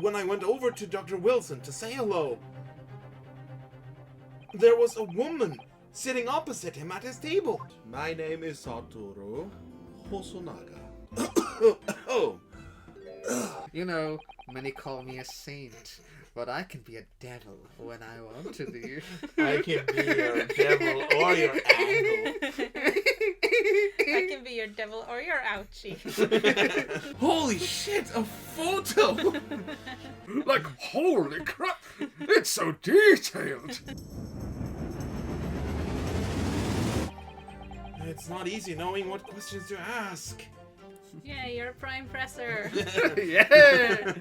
when I went over to Dr. Wilson to say hello, there was a woman sitting opposite him at his table. My name is Satoru Hosonaga. Oh. You know, many call me a saint, but I can be a devil when I want to be. I can be your devil or your angle. I can be your devil or your ouchie. Holy shit, a photo! Like, holy crap! It's so detailed! It's not easy knowing what questions to ask. Yeah, you're a prime presser. Yeah!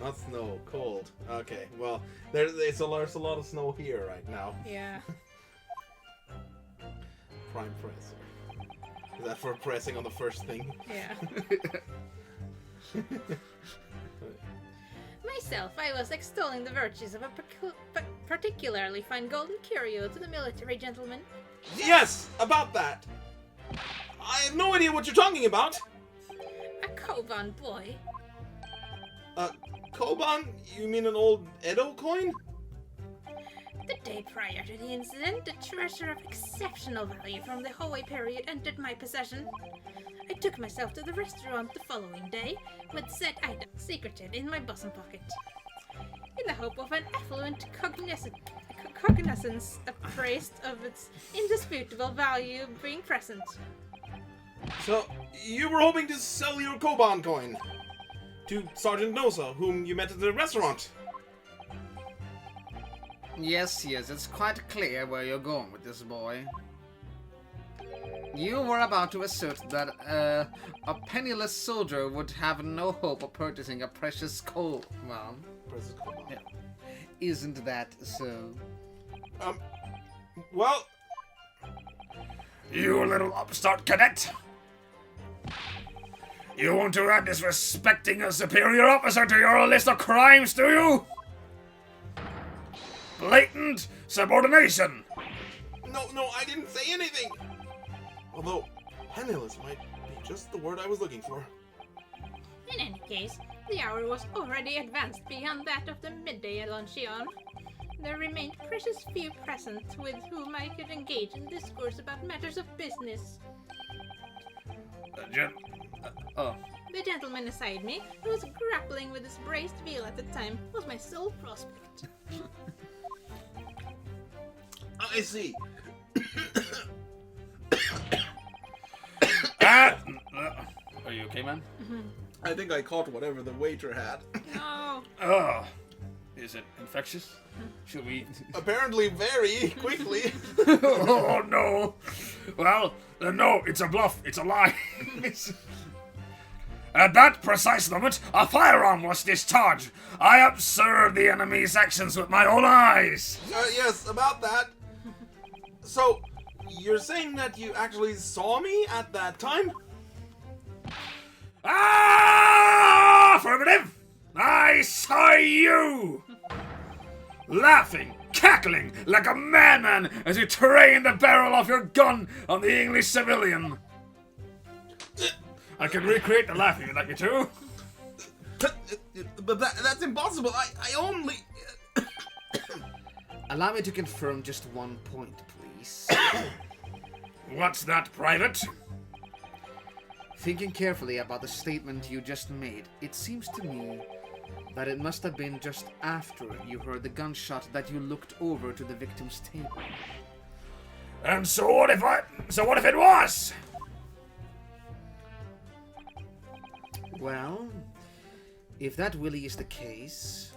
Not snow, cold. Okay, well, there's a lot of snow here right now. Yeah. Prime presser. Is that for pressing on the first thing? Yeah. Myself, I was extolling the virtues of a particularly fine golden curio to the military gentleman. Yes, about that. I have no idea what you're talking about. A Koban boy. Koban? You mean an old Edo coin? The day prior to the incident, a treasure of exceptional value from the Hoei period entered my possession. I took myself to the restaurant the following day, with said item secreted in my bosom pocket, in the hope of an affluent cognizance appraised of its indisputable value being present. So, you were hoping to sell your Koban coin to Sergeant Nosa, whom you met at the restaurant. Yes, it's quite clear where you're going with this, boy. You were about to assert that a penniless soldier would have no hope of purchasing a precious Koban. Precious Koban. Yeah. Isn't that so? Well, You little upstart cadet! You want to add disrespecting a superior officer to your list of crimes, do you? Blatant subordination! no, I didn't say anything. Although, penniless might be just the word I was looking for. In any case, the hour was already advanced beyond that of the midday luncheon. There remained precious few present with whom I could engage in discourse about matters of business. The gentleman beside me, who was grappling with his braised veal at the time, was my sole prospect. I see. Are you okay, man? I think I caught whatever the waiter had. No. Oh, is it infectious? Should we... Apparently very quickly. Oh, no. Well, no, it's a bluff. It's a lie. At that precise moment, a firearm was discharged. I observed the enemy's actions with my own eyes. Yes, about that. So, you're saying that you actually saw me at that time? Affirmative! I saw you! Laughing, cackling like a madman as you trained the barrel of your gun on the English civilian. I can recreate the laugh if you'd like me to. But that's impossible. I only... Allow me to confirm just one point, please. What's that, Private? Thinking carefully about the statement you just made, it seems to me that it must have been just after you heard the gunshot that you looked over to the victim's table. And so what if it was? Well, if that really is the case,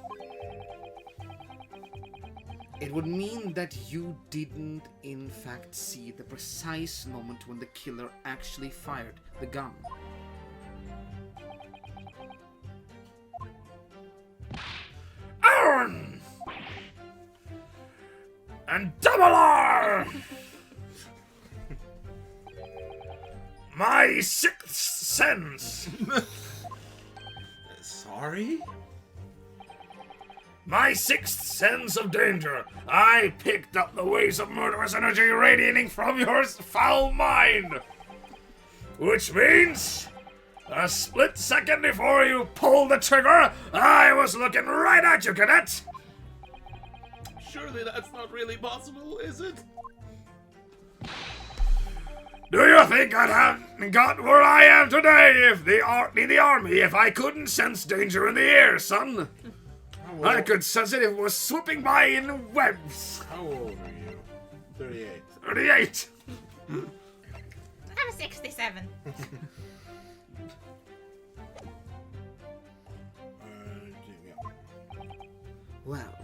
it would mean that you didn't in fact see the precise moment when the killer actually fired the gun. Aaron! And double R! My sixth sense! Sorry? My sixth sense of danger. I picked up the waves of murderous energy radiating from your foul mind. Which means A split second before you pulled the trigger, I was looking right at you, cadet! Surely that's not really possible, is it? Do you think I'd have got where I am today in the army if I couldn't sense danger in the air, son? I could sense it if it was swooping by in webs. How old are you? 38. 38. I'm 67. Yeah. Well,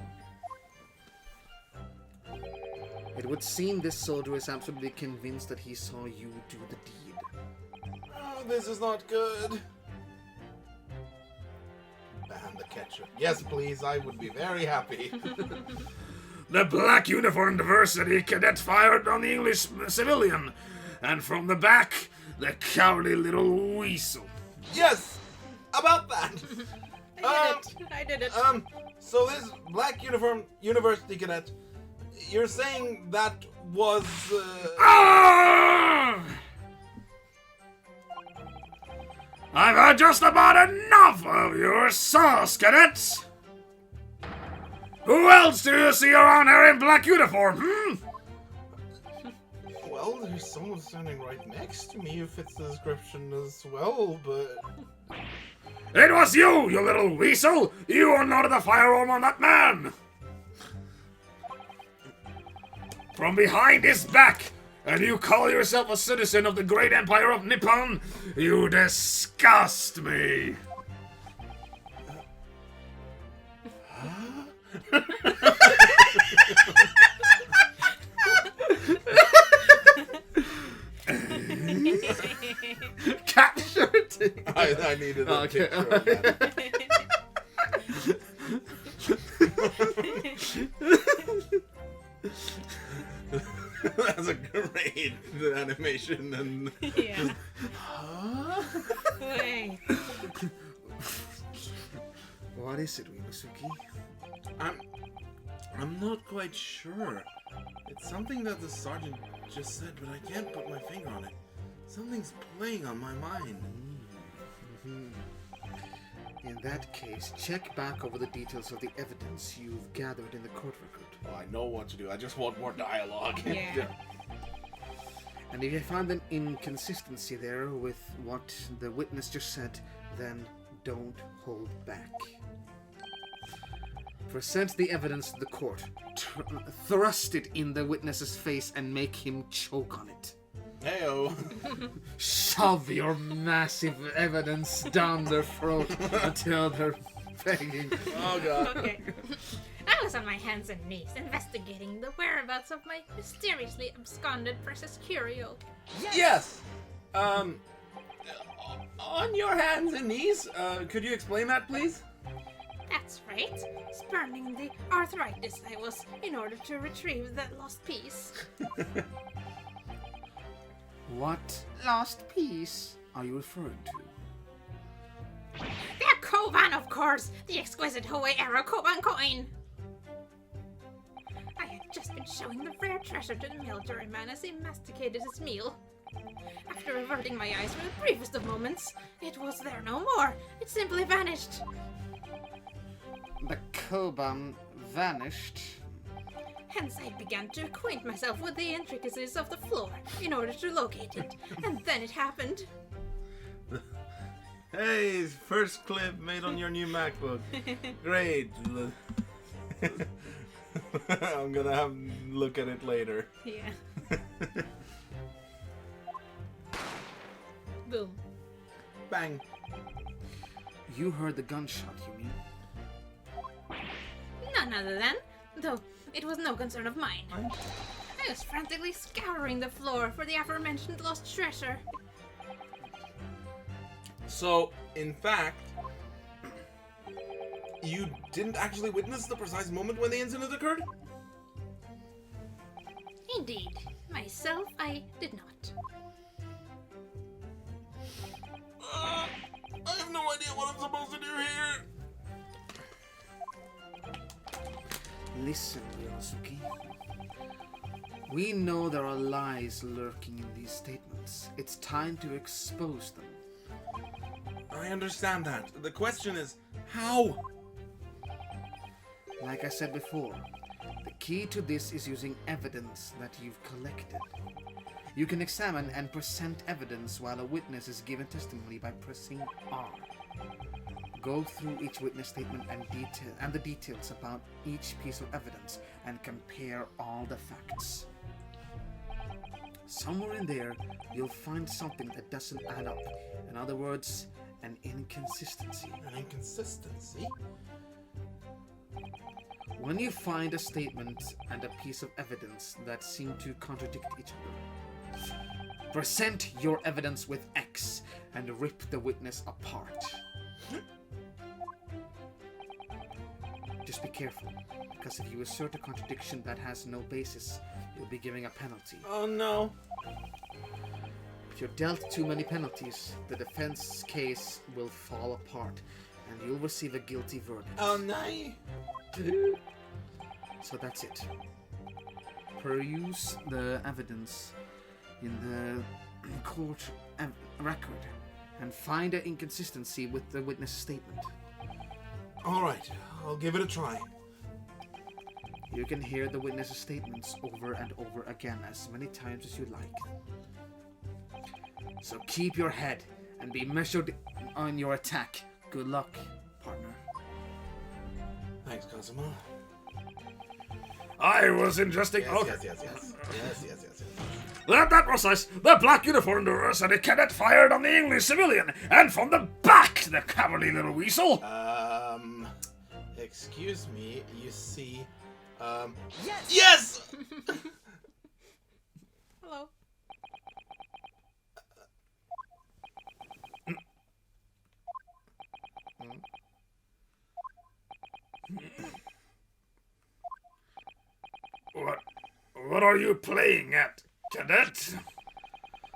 it would seem this soldier is absolutely convinced that he saw you do the deed. Oh, this is not good. Ban the ketchup. Yes, please. I would be very happy. The black uniformed diversity cadet fired on the English civilian, and from the back, the cowardly little weasel. Yes! About that! I did it. So this black uniform university cadet, you're saying that was, Ah! I've had just about enough of your sauce, cadets! Who else do you see around here in black uniform, hmm? Well, there's someone standing right next to me who fits the description as well, but... It was you, you little weasel! You unloaded the firearm on that man! From behind his back, and you call yourself a citizen of the great empire of Nippon? You disgust me! Capture it! I needed a Okay. picture of that. That's a great animation and Yeah. Wait. What is it, Wimasuki? I'm not quite sure. It's something that the sergeant just said, but I can't put my finger on it. Something's playing on my mind. In that case, check back over the details of the evidence you've gathered in the court record. Oh, I know what to do. I just want more dialogue. Yeah. And if you find an inconsistency there with what the witness just said, then don't hold back. Present the evidence to the court. Thrust it in the witness's face and make him choke on it. Heyo. Shove your massive evidence down their throat until they're begging. Oh god. Okay. I was on my hands and knees investigating the whereabouts of my mysteriously absconded precious curio. Yes. On your hands and knees. Could you explain that, please? That's right. Spurning the arthritis I was in order to retrieve that lost piece. What lost piece are you referring to? The Koban, of course! The exquisite Hoei era Koban coin! I had just been showing the rare treasure to the military man as he masticated his meal. After averting my eyes for the briefest of moments, it was there no more. It simply vanished. The Koban vanished. Hence I began to acquaint myself with the intricacies of the floor in order to locate it. And then it happened. Hey, first clip made on your new MacBook. Great. I'm gonna have a look at it later. Yeah. Boom. Bang. You heard the gunshot, you mean? None other than, though it was no concern of mine. I was frantically scouring the floor for the aforementioned lost treasure. So, in fact, you didn't actually witness the precise moment when the incident occurred? Indeed, myself I did not. I have no idea what I'm supposed to do here. Listen, Yosuke. We know there are lies lurking in these statements. It's time to expose them. I understand that. The question is, how? Like I said before, the key to this is using evidence that you've collected. You can examine and present evidence while a witness is given testimony by pressing R. Go through each witness statement and the details about each piece of evidence and compare all the facts. Somewhere in there, you'll find something that doesn't add up. In other words, an inconsistency. An inconsistency? When you find a statement and a piece of evidence that seem to contradict each other, present your evidence with X and rip the witness apart. Just be careful, because if you assert a contradiction that has no basis, you'll be giving a penalty. Oh no. If you're dealt too many penalties, the defense case will fall apart, and you'll receive a guilty verdict. Oh no. So that's it. Peruse the evidence in the court record and find an inconsistency with the witness statement. Alright, I'll give it a try. You can hear the witness's statements over and over again as many times as you like. So keep your head and be measured on your attack. Good luck, partner. Thanks, Cosimo. I was ingesting. Yes. That was us. The black uniformed university cadet fired on the English civilian, and from the back, the cowardly little weasel. Excuse me, you see, Yes! Hello. What are you playing at, cadet?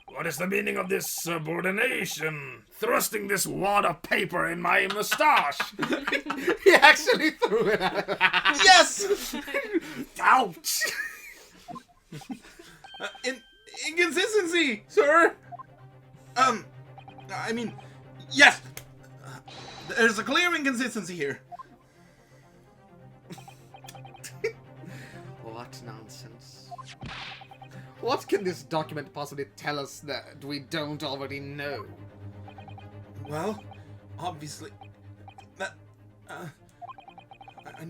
What is the meaning of this subordination? Thrusting this wad of paper in my mustache. He actually threw it at him. Yes! Ouch! Inconsistency, sir! I mean, yes! There's a clear inconsistency here. What nonsense. What can this document possibly tell us that we don't already know? Well, obviously, that, I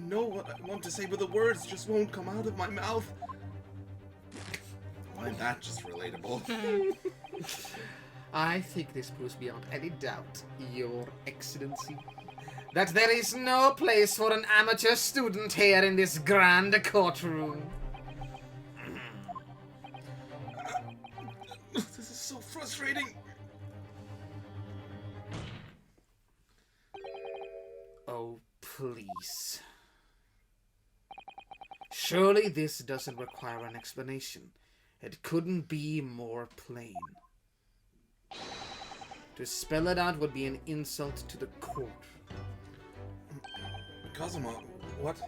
know what I want to say, but the words just won't come out of my mouth. Why, that's just relatable. I think this proves beyond any doubt, Your Excellency, that there is no place for an amateur student here in this grand courtroom. This is so frustrating. Oh, please. Surely this doesn't require an explanation. It couldn't be more plain. To spell it out would be an insult to the court. Cosimo, what?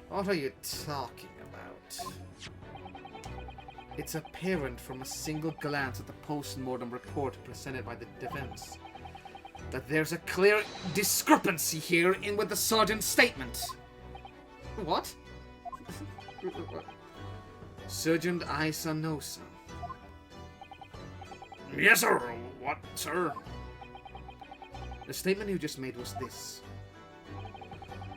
What are you talking about? It's apparent from a single glance at the post-mortem report presented by the defense that there's a clear discrepancy here with the sergeant's statement. What? Sergeant Isanosa. Yes, sir. What, sir? The statement you just made was this.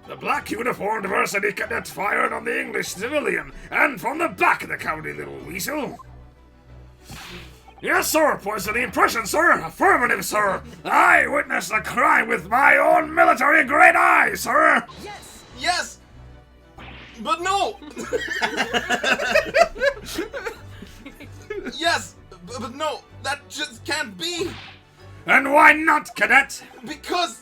The black uniformed varsity cadet fired on the English civilian, and from the back, the cowardly little weasel. Yes, sir. Points to the impression, sir. Affirmative, sir. I witnessed the crime with my own military-grade eyes, sir. Yes! But no! Yes! But no! That just can't be! And why not, cadet? Because...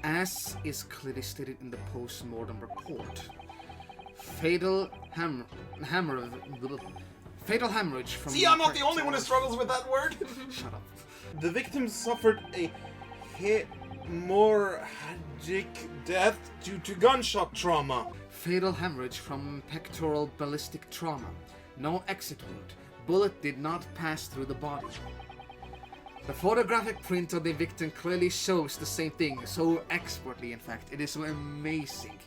As is clearly stated in the post-mortem report, fatal hemorrhage from... See, I'm not the only one who struggles with that word! Shut up. The victim suffered a hemorrhagic death due to gunshot trauma. Fatal hemorrhage from pectoral ballistic trauma. No exit wound. bullet did not pass through the body. The photographic print of the victim clearly shows the same thing, so expertly in fact. It is so amazing.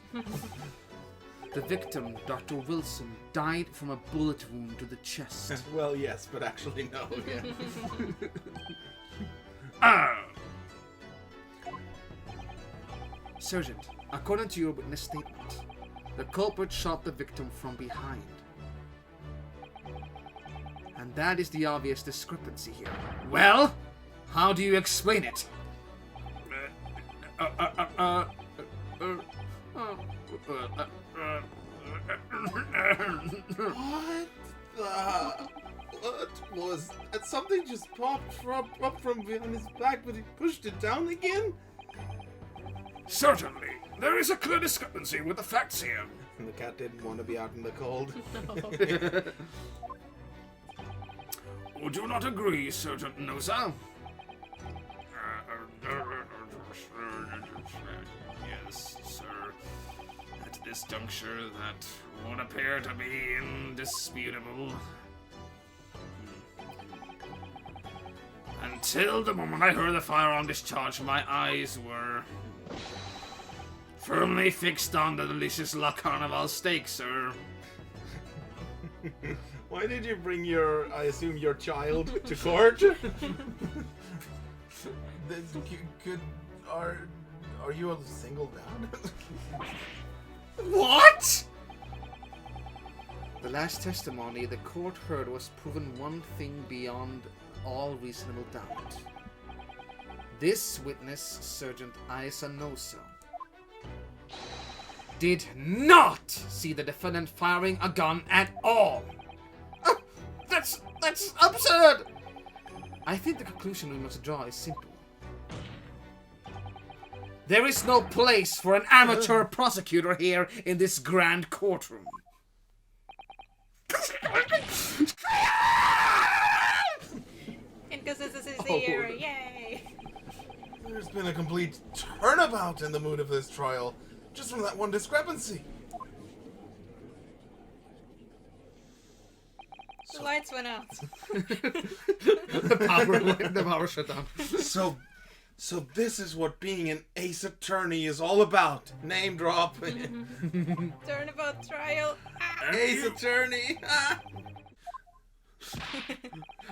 The victim, Dr. Wilson, died from a bullet wound to the chest. Well, yes, but actually no. Yeah. Sergeant, according to your witness statement, the culprit shot the victim from behind. And that is the obvious discrepancy here. Well, how do you explain it? What was that? Something just popped up from behind his back, but he pushed it down again? Certainly. There is a clear discrepancy with the facts here. The cat didn't want to be out in the cold. Would you not agree, Sergeant Nosa? Yes, sir. At this juncture, that would appear to be indisputable. Until the moment I heard the firearm discharge, my eyes were firmly fixed on the delicious La Carnival steak, sir. Why did you bring your, I assume, your child to court? Are you a single dad? What? The last testimony the court heard was proven one thing beyond all reasonable doubt. This witness, Sergeant Isa Nosa, did not see the defendant firing a gun at all. That's absurd! I think the conclusion we must draw is simple. There is no place for an amateur prosecutor here in this grand courtroom. Inconsistency theory, yay! There's been a complete turnabout in the mood of this trial, just from that one discrepancy. The lights went out. The power shut down. So this is what being an ace attorney is all about. Name drop. Turnabout trial. Ah. Ace attorney. Ah.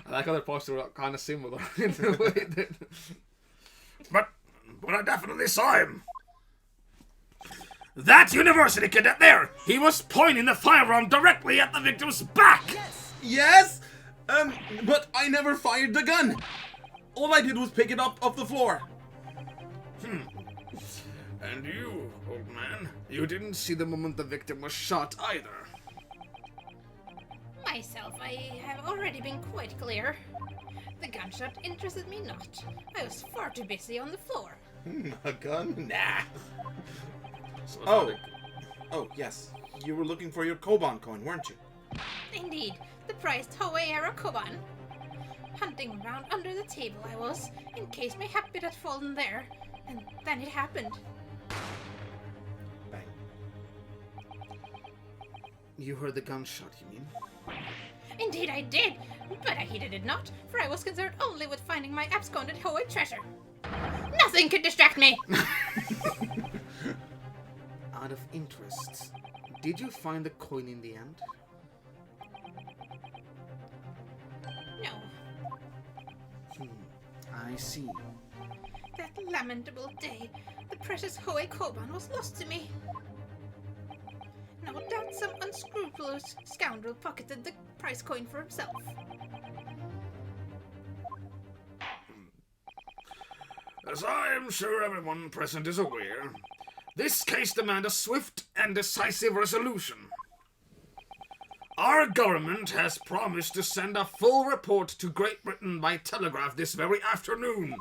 I like how their posters were kind of similar in the way that... But I definitely saw him. That university cadet there! He was pointing the firearm directly at the victim's back! Yes? But I never fired the gun. All I did was pick it up off the floor. And you, old man? You didn't see the moment the victim was shot either. Myself, I have already been quite clear. The gunshot interested me not. I was far too busy on the floor. A gun? Nah. So Oh, yes. You were looking for your Koban coin, weren't you? Indeed, the prized Hoei era Koban. Hunting around under the table I was, in case mayhap it had fallen there. And then it happened. Bang. You heard the gunshot, you mean? Indeed I did, but I heeded it not, for I was concerned only with finding my absconded Hoei treasure. Nothing could distract me! Out of interest, did you find the coin in the end? No, I see. that lamentable day, the precious Hoei Koban was lost to me. No doubt some unscrupulous scoundrel pocketed the prize coin for himself. as I am sure everyone present is aware, this case demands a swift and decisive resolution. Our government has promised to send a full report to Great Britain by telegraph this very afternoon.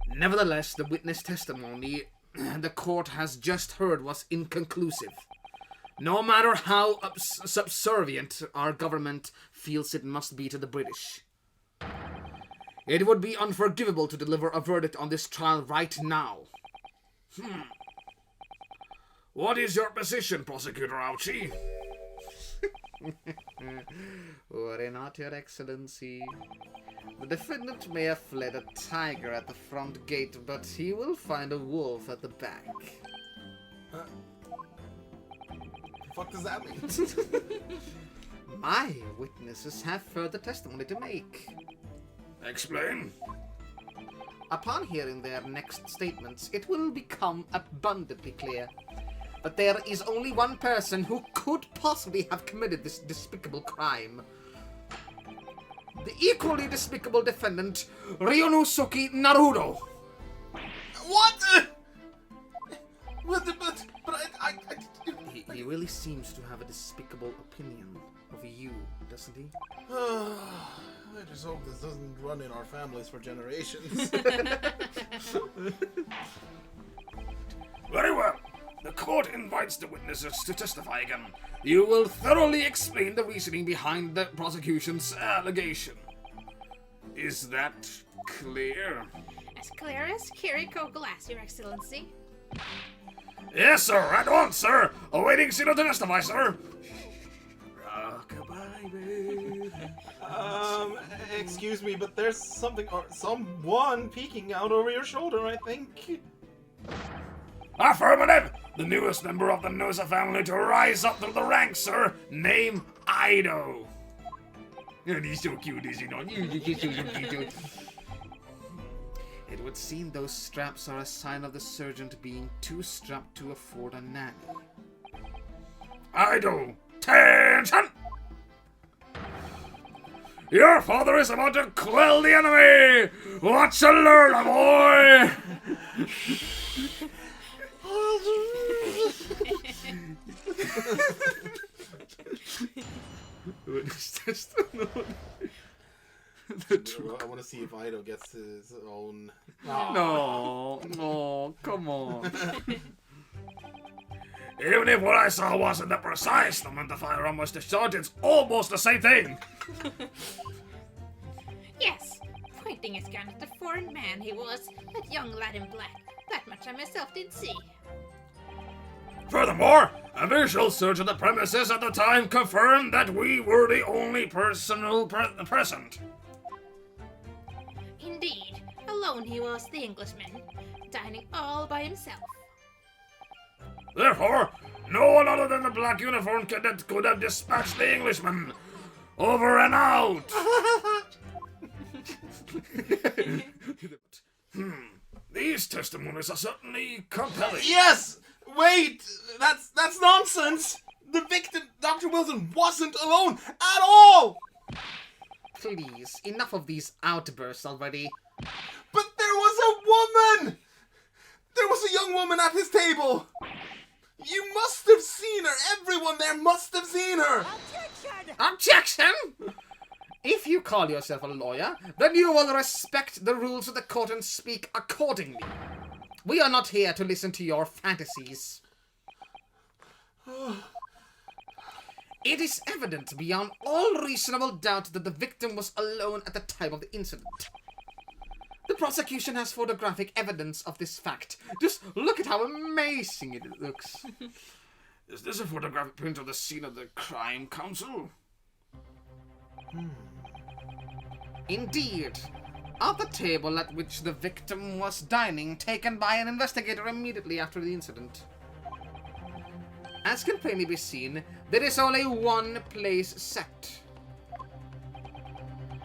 Nevertheless, the witness testimony the court has just heard was inconclusive. No matter how subservient our government feels it must be to the British. It would be unforgivable to deliver a verdict on this trial right now. What is your position, Prosecutor Ouchie? Worry not, Your Excellency. The defendant may have fled a tiger at the front gate, but he will find a wolf at the back. Fuck does that mean? My witnesses have further testimony to make. Explain. Upon hearing their next statements, it will become abundantly clear that there is only one person who could possibly have committed this despicable crime. The equally despicable defendant, Ryunosuke Naruto. What? But He really seems to have a despicable opinion of you, doesn't he? I just hope this doesn't run in our families for generations. Very well. The court invites the witnesses to testify again. You will thoroughly explain the reasoning behind the prosecution's allegation. Is that clear? As clear as Kiriko glass, Your Excellency. Yes, sir. At once, sir. Awaiting Sino to testify, sir. Rockabye, baby. Excuse me, but there's something or someone peeking out over your shoulder, I think. Affirmative! The newest member of the Nosa family to rise up through the ranks, sir. Name Ido. And he's so cute, is he not? It would seem those straps are a sign of the sergeant being too strapped to afford a nanny. Ido, attention! Your father is about to quell the enemy! Watch and learn, boy! I want to see if Ido gets his own. No, come on. Even if what I saw wasn't the precise moment the firearm was discharged, it's almost the same thing! Yes, pointing his gun at the foreign man he was, that young lad in black. That much I myself did see. Furthermore, a visual search of the premises at the time confirmed that we were the only personnel present. Indeed, alone he was, the Englishman, dining all by himself. Therefore, no one other than the black uniformed cadet could have dispatched the Englishman. Over and out! These testimonies are certainly compelling. Yes! Wait! That's nonsense! The victim, Dr. Wilson, wasn't alone at all! Please, enough of these outbursts already. But there was a woman! There was a young woman at his table! You must have seen her! Everyone there must have seen her! Objection! If you call yourself a lawyer, then you will respect the rules of the court and speak accordingly. We are not here to listen to your fantasies. It is evident beyond all reasonable doubt that the victim was alone at the time of the incident. The prosecution has photographic evidence of this fact. Just look at how amazing it looks. Is this a photographic print of the scene of the crime, Counsel? Indeed. At the table at which the victim was dining, taken by an investigator immediately after the incident. As can plainly be seen, there is only one place set.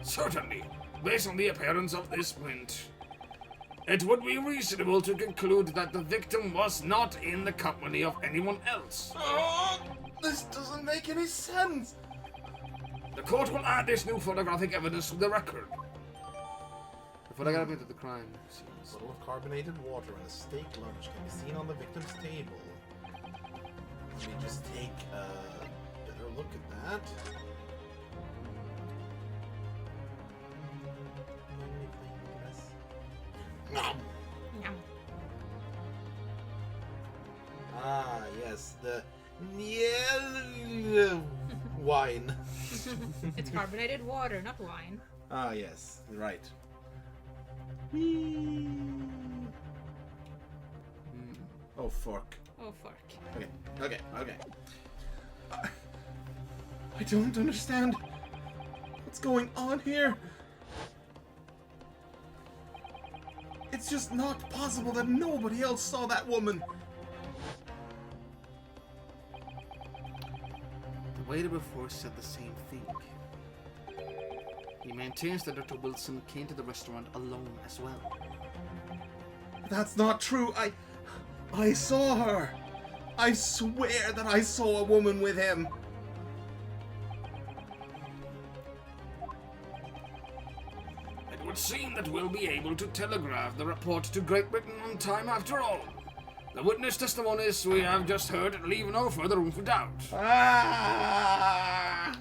Certainly, based on the appearance of this print, it would be reasonable to conclude that the victim was not in the company of anyone else. Oh, this doesn't make any sense! The court will add this new photographic evidence to the record. The photograph of the crime. A bottle of carbonated water and a steak lunch can be seen on the victim's table. Let me just take a better look at that. Yum. Ah, yes, the wine. It's carbonated water, not wine. Ah, yes, right. Oh, fork. Oh, fuck. Okay. I don't understand what's going on here. It's just not possible that nobody else saw that woman. The waiter before said the same thing. He maintains that Dr. Wilson came to the restaurant alone as well. That's not true. I saw her. I swear that I saw a woman with him. It would seem that we'll be able to telegraph the report to Great Britain on time after all. The witness testimonies we have just heard leave no further room for doubt. Ah!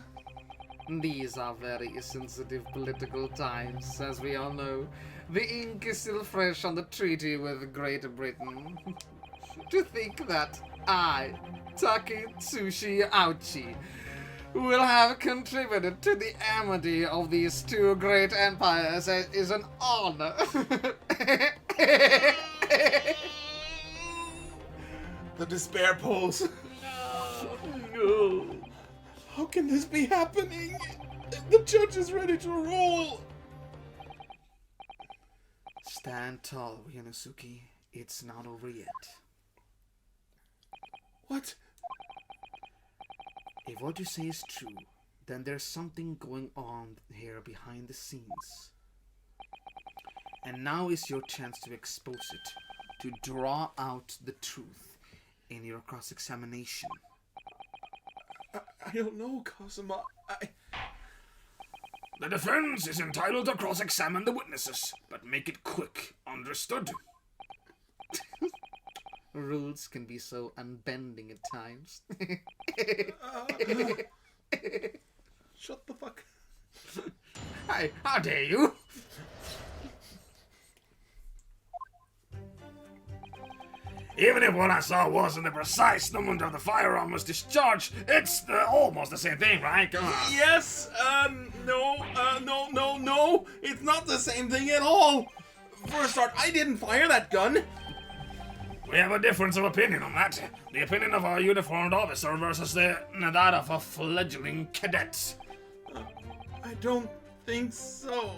These are very sensitive political times, as we all know. The ink is still fresh on the treaty with Great Britain. To think that I, Taketsuchi Ouchi, will have contributed to the amity of these two great empires is an honor. The despair pose. No. How can this be happening? The judge is ready to rule. Stand tall, Ryunosuke. It's not over yet. What? If what you say is true, then there's something going on here behind the scenes. And now is your chance to expose it, to draw out the truth in your cross-examination. I don't know, Kazuma. The defense is entitled to cross-examine the witnesses, but make it quick, understood? Rules can be so unbending at times. Shut the fuck. How dare you? Even if what I saw wasn't the precise moment of the firearm was discharged, it's almost the same thing, right? Come on. Yes, no. It's not the same thing at all. For a start, I didn't fire that gun. We have a difference of opinion on that. The opinion of a uniformed officer versus that of a fledgling cadet. I don't think so.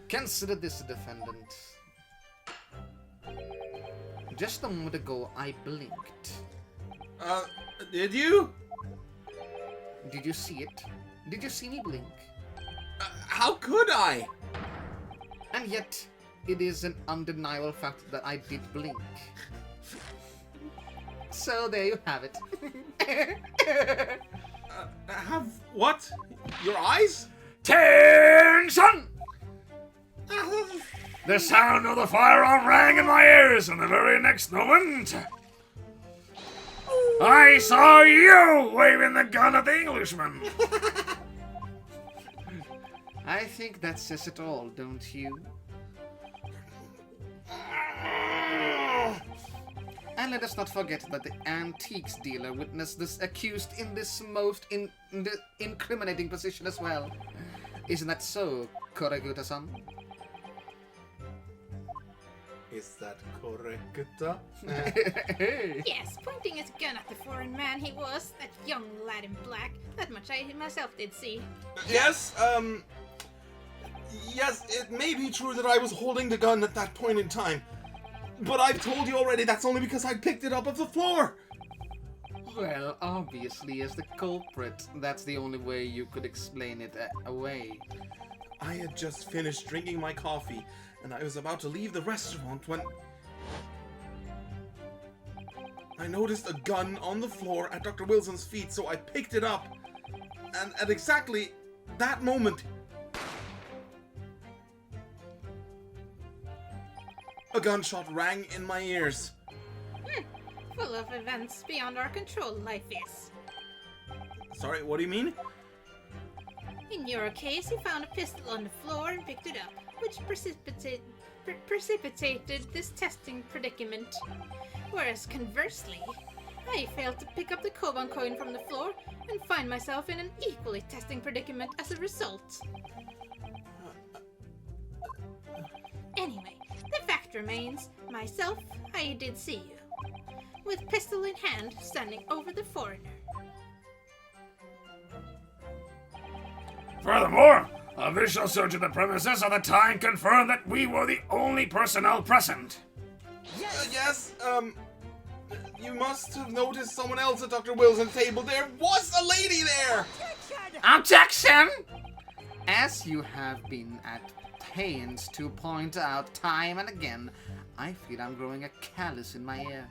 Consider this, defendant. Just a moment ago, I blinked. Did you? Did you see it? Did you see me blink? How could I? And yet, it is an undeniable fact that I did blink. So there you have it. Have what? Your eyes? Tension! The sound of the firearm rang in my ears, and the very next moment, I saw you waving the gun at the Englishman. I think that says it all, don't you? And let us not forget that the antiques dealer witnessed this accused in this most incriminating position as well. Isn't that so, Koreguta-san? Is that correct? Yes, pointing his gun at the foreign man he was, that young lad in black. That much I myself did see. Yes, yes, it may be true that I was holding the gun at that point in time. But I've told you already that's only because I picked it up off the floor. Well, obviously, as the culprit, that's the only way you could explain it away. I had just finished drinking my coffee, and I was about to leave the restaurant when I noticed a gun on the floor at Dr. Wilson's feet, so I picked it up. And at exactly that moment, a gunshot rang in my ears. Full of events beyond our control, life is. Sorry, what do you mean? In your case, you found a pistol on the floor and picked it up, which precipitated this testing predicament. Whereas conversely, I failed to pick up the Koban coin from the floor and find myself in an equally testing predicament as a result. Anyway, the fact remains, myself, I did see you. With pistol in hand, standing over the foreigner. Furthermore, a visual search of the premises at the time confirmed that we were the only personnel present. Yes, you must have noticed someone else at Dr. Wilson's table. There was a lady there! Objection! As you have been at pains to point out time and again, I feel I'm growing a callus in my ear.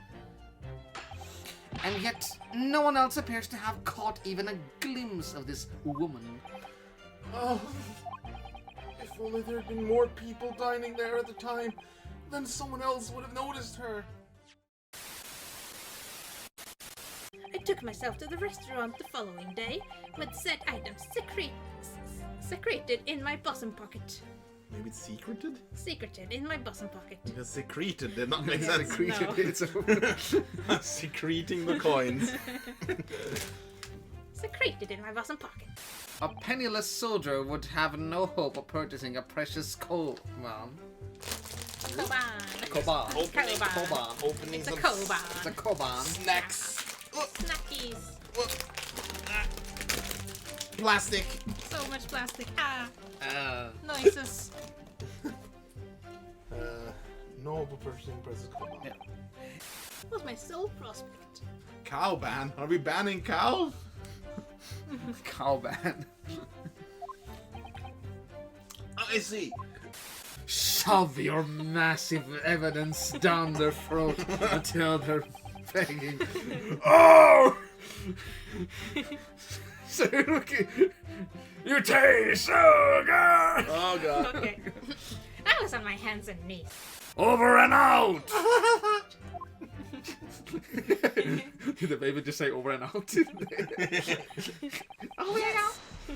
And yet, no one else appears to have caught even a glimpse of this woman. Oh, if only there had been more people dining there at the time, then someone else would have noticed her. I took myself to the restaurant the following day with said items secreted in my bosom pocket. Maybe it's secreted? Secreted in my bosom pocket. Because secreted did not make sense. No. Secreting the coins. Secreted in my bosom pocket. A penniless soldier would have no hope of purchasing a precious coal. Well, Koban. koban. Opening, Koban. opening It's a some koban. It's a koban. snacks. Snackies. Plastic. So much plastic. Ah, noises. Noble person versus cow. Yeah. Was my sole prospect. Cow ban? Are we banning cow? Cowban. I see. Shove your massive evidence down their throat until they're begging. Oh! So look, You taste so good! Oh god. Okay. I was on my hands and knees. Over and out! did the baby just say over and out? Oh, yeah.